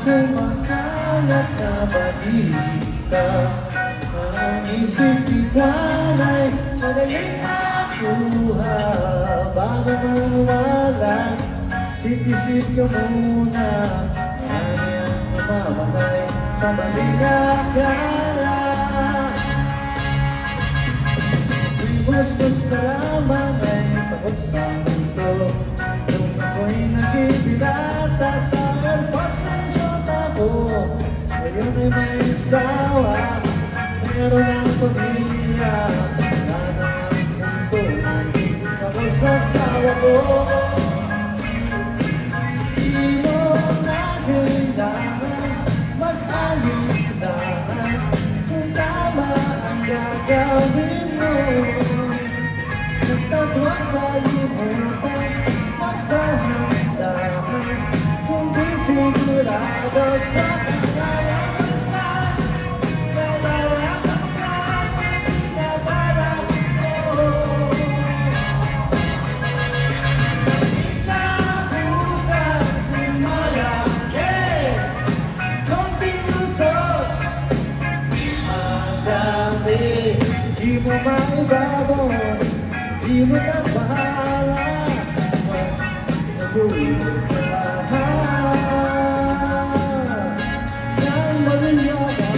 Kumakalat na balita, ang isistikwan ay madaling makuha. Bago maniwala, sip-isip ka muna. Marami ang namamatay sa maling akala. Mas pa lamang ay takot sa mundo. Nung ako'y nagibinata sa airport ng siyota ko. Ngayon ay may asawa, meron ang pamilya. Sana ang mundo, ako sa asawa ko. Di mo na kailangan mag-alinlangan kung tama ang gagawin mo. Basta't huwag kalimutan magdahan-dahan kung di sigurado sa kalalabasan. Kalalabasan ang pinabarang mo. Nabutas sumalaki, konting lusot, madami, di mo maibabon. Di mo na bahala, mag-ulit ka ng malilyaga.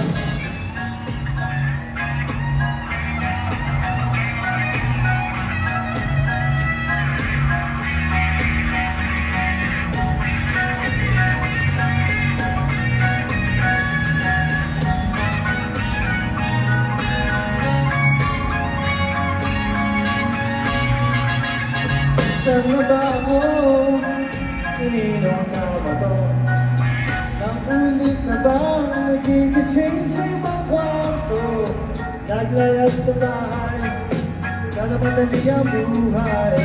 Saan na ba ako? Ininong ka ba to? Naulit na bang nagigising sa ibang kwarto? Naglayas sa bahay, kala madali ang buhay.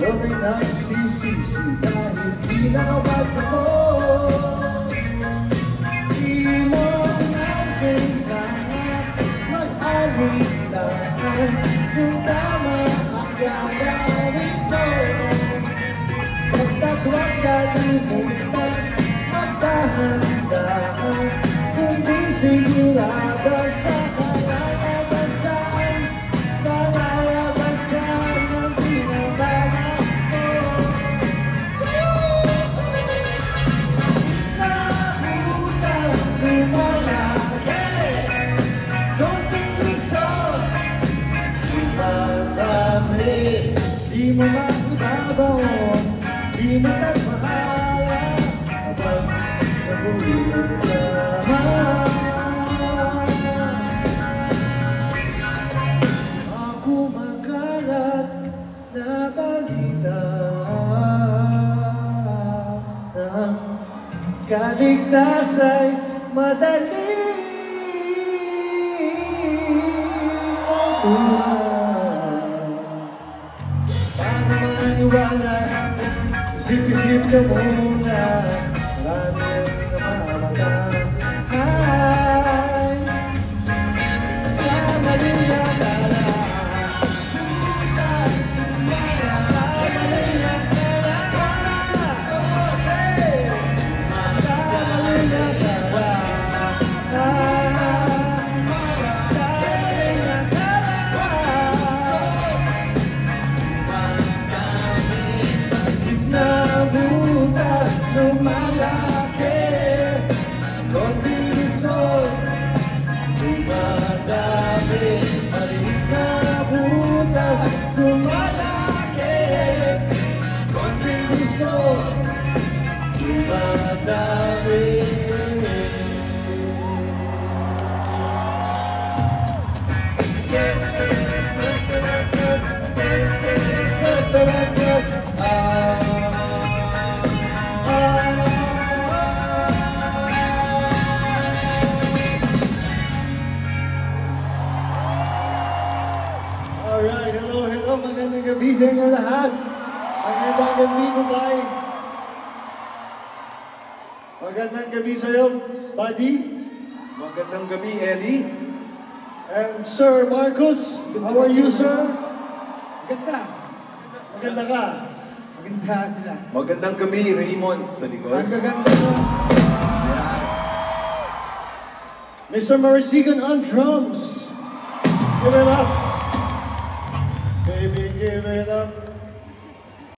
Yun ay nagsisisi dahil di nakabag ako. Di mo na kailangan mag-alinlangan kung tama ang gagawin mo. Basta't huwag kalimutan magdahan-dahan kung di sigurado sa kalalabasan. Kalalabasan ang pinabarang mo. Nabutas sumalaki, konting lusot, madami, di mo maibabawon. Di mo nagmahala kapag nabulit ka. Ako makalat na balita ng kaligtas ay madali makuha. Bago maniwala, isip-isip ka muna, marami ang namamatay. Sa maling akala, sa maling akala, sa maling akala, nabutas lumalaki, konting lusot, dumadami. Maliit na nabutas lumalaki, konting lusot, dumadami. Alright, hello, magandang gabi sa inyo lahat. Magandang gabi, Dubai. Magandang gabi sa'yo, Buddy. Magandang gabi, Ellie. And Sir Marcus, how are you, sir? Maganda. Maganda ka. Maganda sila. Magandang gabi, Raymond, sa likod. Ang gaganda mo. Yeah. Mr. Marisigan on drums. Give it up. Baby, give it up.